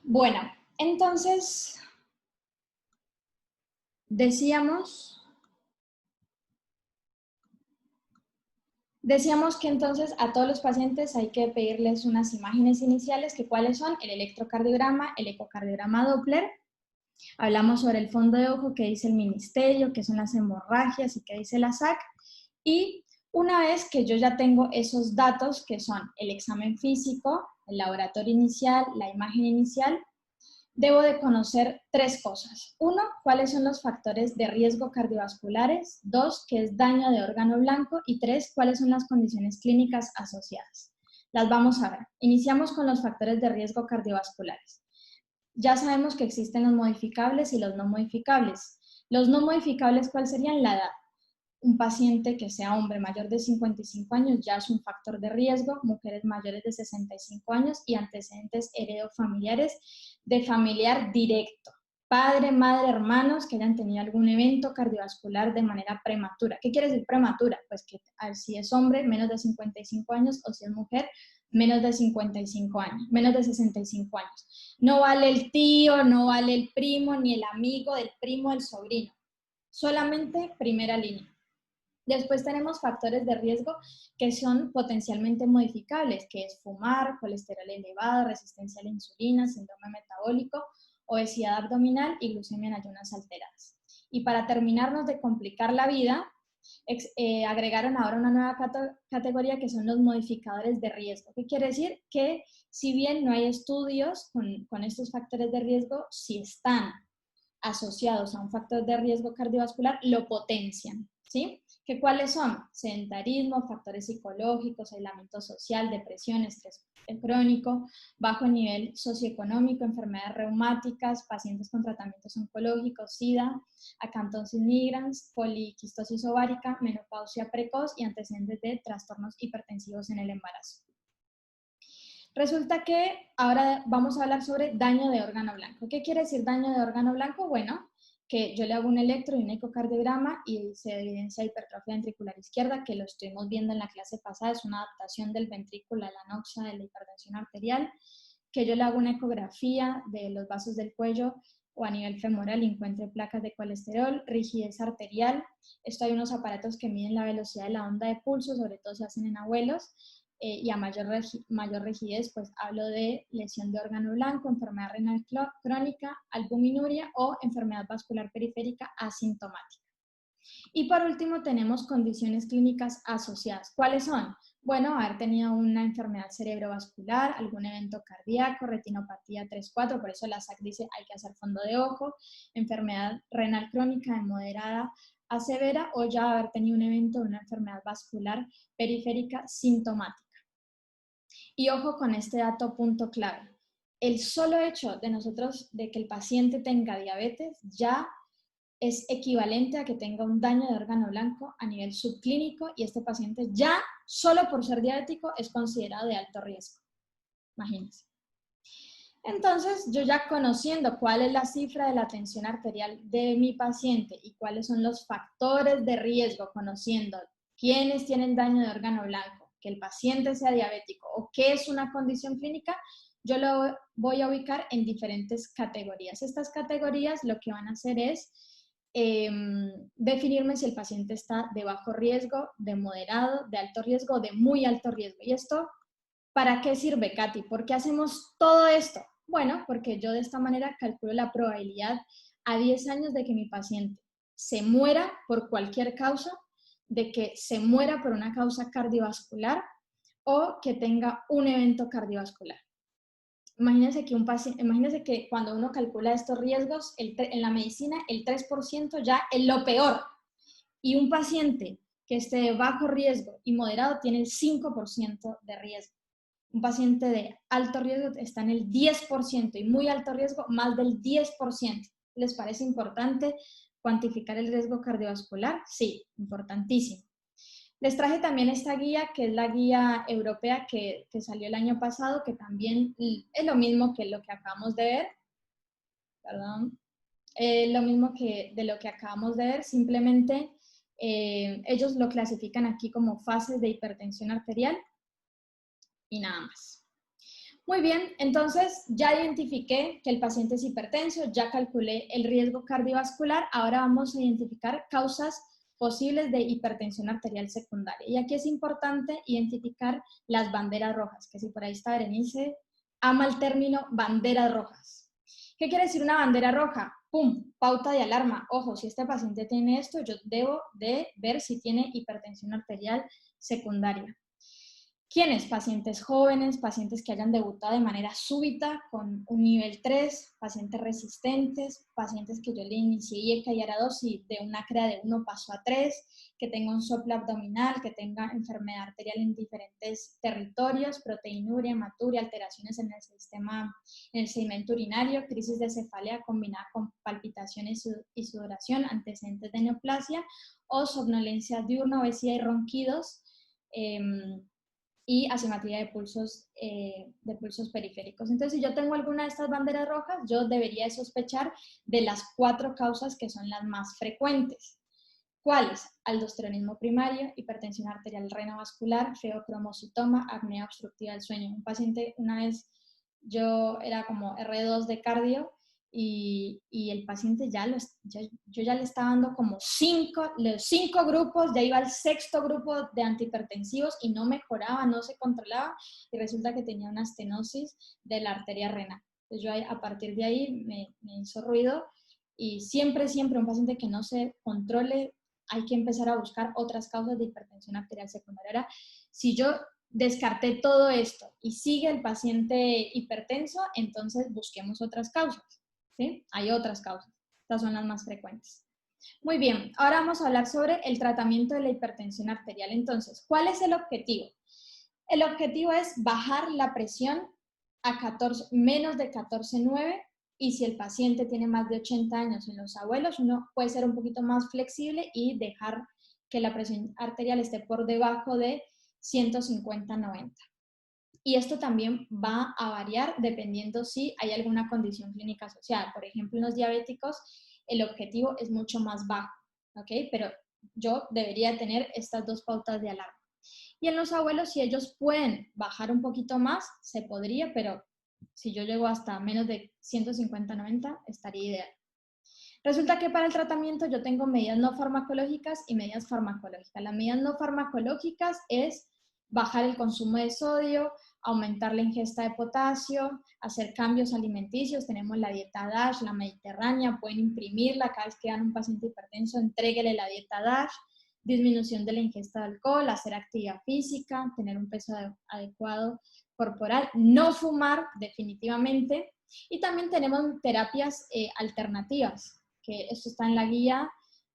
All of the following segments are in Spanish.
Bueno, entonces decíamos que entonces a todos los pacientes hay que pedirles unas imágenes iniciales, que cuáles son el electrocardiograma, el ecocardiograma Doppler. Hablamos sobre el fondo de ojo, que dice el ministerio, qué son las hemorragias y qué dice la SAC. Y una vez que yo ya tengo esos datos, que son el examen físico, el laboratorio inicial, la imagen inicial, debo de conocer tres cosas. Uno, cuáles son los factores de riesgo cardiovasculares. Dos, qué es daño de órgano blanco. Y tres, cuáles son las condiciones clínicas asociadas. Las vamos a ver. Iniciamos con los factores de riesgo cardiovasculares. Ya sabemos que existen los modificables y los no modificables. Los no modificables, ¿cuál serían? La edad. Un paciente que sea hombre mayor de 55 años ya es un factor de riesgo, mujeres mayores de 65 años y antecedentes heredofamiliares de familiar directo, padre, madre, hermanos que hayan tenido algún evento cardiovascular de manera prematura. ¿Qué quiere decir prematura? Pues que si es hombre, menos de 55 años, o si es mujer, menos de 55 años, menos de 65 años. No vale el tío, no vale el primo, ni el amigo del primo, el sobrino. Solamente primera línea. Después tenemos factores de riesgo que son potencialmente modificables, que es fumar, colesterol elevado, resistencia a la insulina, síndrome metabólico, obesidad abdominal y glucemia en ayunas alteradas. Y para terminarnos de complicar la vida, agregaron ahora una nueva categoría que son los modificadores de riesgo. ¿Qué quiere decir? Que si bien no hay estudios con estos factores de riesgo, si están asociados a un factor de riesgo cardiovascular, lo potencian, ¿sí? ¿Que cuáles son? Sedentarismo, factores psicológicos, aislamiento social, depresión, estrés crónico, bajo nivel socioeconómico, enfermedades reumáticas, pacientes con tratamientos oncológicos, SIDA, acantosis nigrans, poliquistosis ovárica, menopausia precoz y antecedentes de trastornos hipertensivos en el embarazo. Resulta que ahora vamos a hablar sobre daño de órgano blanco. ¿Qué quiere decir daño de órgano blanco? Bueno, que yo le hago un electro y un ecocardiograma y se evidencia hipertrofia ventricular izquierda, que lo estuvimos viendo en la clase pasada, es una adaptación del ventrículo a la anoxia de la hipertensión arterial, que yo le hago una ecografía de los vasos del cuello o a nivel femoral y encuentre placas de colesterol, rigidez arterial. Esto hay unos aparatos que miden la velocidad de la onda de pulso, sobre todo se hacen en abuelos, y a mayor rigidez, pues hablo de lesión de órgano blanco, enfermedad renal crónica, albuminuria o enfermedad vascular periférica asintomática. Y por último tenemos condiciones clínicas asociadas. ¿Cuáles son? Bueno, haber tenido una enfermedad cerebrovascular, algún evento cardíaco, retinopatía 3-4, por eso la SAC dice hay que hacer fondo de ojo, enfermedad renal crónica de moderada a severa o ya haber tenido un evento de una enfermedad vascular periférica sintomática. Y ojo con este dato punto clave. El solo hecho de que el paciente tenga diabetes ya es equivalente a que tenga un daño de órgano blanco a nivel subclínico y este paciente ya, solo por ser diabético, es considerado de alto riesgo. Imagínense. Entonces, yo ya conociendo cuál es la cifra de la tensión arterial de mi paciente y cuáles son los factores de riesgo, conociendo quiénes tienen daño de órgano blanco, que el paciente sea diabético o qué es una condición clínica, yo lo voy a ubicar en diferentes categorías. Estas categorías lo que van a hacer es definirme si el paciente está de bajo riesgo, de moderado, de alto riesgo o de muy alto riesgo. ¿Y esto para qué sirve, Katy? ¿Por qué hacemos todo esto? Bueno, porque yo de esta manera calculo la probabilidad a 10 años de que mi paciente se muera por cualquier causa, de que se muera por una causa cardiovascular o que tenga un evento cardiovascular. Imagínense que cuando uno calcula estos riesgos, en la medicina el 3% ya es lo peor. Y un paciente que esté de bajo riesgo y moderado tiene el 5% de riesgo. Un paciente de alto riesgo está en el 10% y muy alto riesgo más del 10%. ¿Les parece importante cuantificar el riesgo cardiovascular? Sí, importantísimo. Les traje también esta guía, que es la guía europea que salió el año pasado, que también es lo mismo que lo que acabamos de ver. Perdón. Lo mismo que de lo que acabamos de ver, simplemente ellos lo clasifican aquí como fases de hipertensión arterial y nada más. Muy bien, entonces ya identifiqué que el paciente es hipertenso, ya calculé el riesgo cardiovascular, ahora vamos a identificar causas posibles de hipertensión arterial secundaria. Y aquí es importante identificar las banderas rojas, que si por ahí está Berenice, ama el término banderas rojas. ¿Qué quiere decir una bandera roja? ¡Pum! Pauta de alarma. Ojo, si este paciente tiene esto, yo debo de ver si tiene hipertensión arterial secundaria. ¿Quiénes? Pacientes jóvenes, pacientes que hayan debutado de manera súbita con un nivel 3, pacientes resistentes, pacientes que yo le inicié IECA y ARA2 y de una CREA de 1 pasó a 3, que tenga un soplo abdominal, que tenga enfermedad arterial en diferentes territorios, proteinuria, hematuria, alteraciones en el sistema, en el sedimento urinario, crisis de cefalea combinada con palpitaciones y sudoración, antecedentes de neoplasia o somnolencia diurna, obesidad y ronquidos, y asimetría de pulsos periféricos. Entonces, si yo tengo alguna de estas banderas rojas, yo debería sospechar de las 4 causas que son las más frecuentes. ¿Cuáles? Aldosteronismo primario, hipertensión arterial renovascular, feocromocitoma, apnea obstructiva del sueño. Un paciente, una vez yo era como R2 de cardio y el paciente yo ya le estaba dando como 5 grupos, ya iba al 6º grupo de antihipertensivos y no mejoraba, no se controlaba y resulta que tenía una estenosis de la arteria renal. Entonces yo a partir de ahí me hizo ruido y siempre un paciente que no se controle, hay que empezar a buscar otras causas de hipertensión arterial secundaria. Ahora, si yo descarté todo esto y sigue el paciente hipertenso, entonces busquemos otras causas, ¿sí? Hay otras causas, estas son las más frecuentes. Muy bien, ahora vamos a hablar sobre el tratamiento de la hipertensión arterial. Entonces, ¿cuál es el objetivo? El objetivo es bajar la presión a menos de 14,9, y si el paciente tiene más de 80 años en los abuelos, uno puede ser un poquito más flexible y dejar que la presión arterial esté por debajo de 150/90. Y esto también va a variar dependiendo si hay alguna condición clínica asociada. Por ejemplo, en los diabéticos el objetivo es mucho más bajo, ¿ok? Pero yo debería tener estas 2 pautas de alarma. Y en los abuelos, si ellos pueden bajar un poquito más, se podría, pero si yo llego hasta menos de 150/90, estaría ideal. Resulta que para el tratamiento yo tengo medidas no farmacológicas y medidas farmacológicas. Las medidas no farmacológicas es bajar el consumo de sodio, aumentar la ingesta de potasio, hacer cambios alimenticios. Tenemos la dieta DASH, la mediterránea, pueden imprimirla cada vez que dan un paciente hipertenso, entréguele la dieta DASH, disminución de la ingesta de alcohol, hacer actividad física, tener un peso adecuado corporal, no fumar definitivamente, y también tenemos terapias alternativas, que esto está en la guía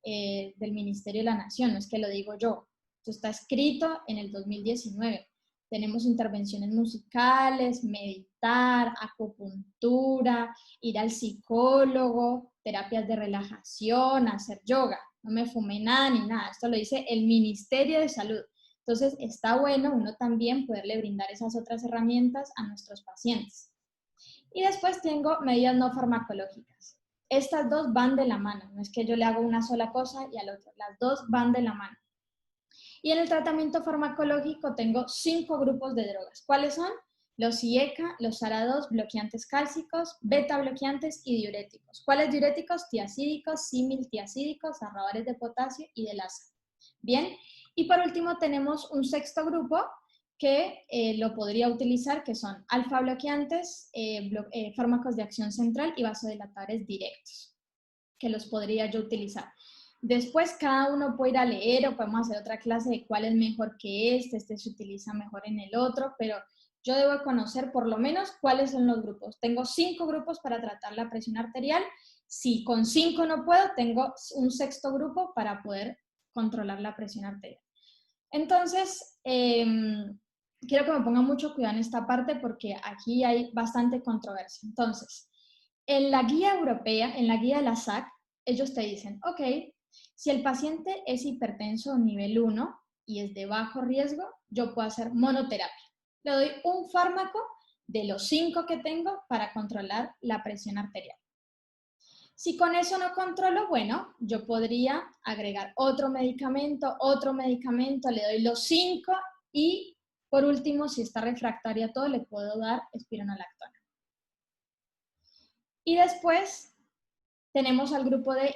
del Ministerio de la Nación, no es que lo digo yo, esto está escrito en el 2019. Tenemos intervenciones musicales, meditar, acupuntura, ir al psicólogo, terapias de relajación, hacer yoga. No me fumé nada ni nada, esto lo dice el Ministerio de Salud. Entonces está bueno uno también poderle brindar esas otras herramientas a nuestros pacientes. Y después tengo medidas no farmacológicas. Estas 2 van de la mano, no es que yo le hago una sola cosa y al otro, las 2 van de la mano. Y en el tratamiento farmacológico tengo 5 grupos de drogas. ¿Cuáles son? Los IECA, los ARA2, bloqueantes cálcicos, beta bloqueantes y diuréticos. ¿Cuáles diuréticos? Tiacídicos, similtiacídicos, ahorradores de potasio y de LASA. Bien, y por último tenemos un 6º grupo que lo podría utilizar, que son alfa bloqueantes, fármacos de acción central y vasodilatadores directos, que los podría yo utilizar. Después cada uno puede ir a leer o podemos hacer otra clase de cuál es mejor que este se utiliza mejor en el otro, pero yo debo conocer por lo menos cuáles son los grupos. Tengo 5 grupos para tratar la presión arterial. Si con 5 no puedo, tengo un 6º grupo para poder controlar la presión arterial. Entonces, quiero que me pongan mucho cuidado en esta parte porque aquí hay bastante controversia. Entonces, en la guía europea, en la guía de la SAC, ellos te dicen, ok, si el paciente es hipertenso nivel 1 y es de bajo riesgo, yo puedo hacer monoterapia. Le doy un fármaco de los 5 que tengo para controlar la presión arterial. Si con eso no controlo, bueno, yo podría agregar otro medicamento, le doy los 5 y Por último, si está refractaria a todo, le puedo dar espironolactona. Y después tenemos al grupo de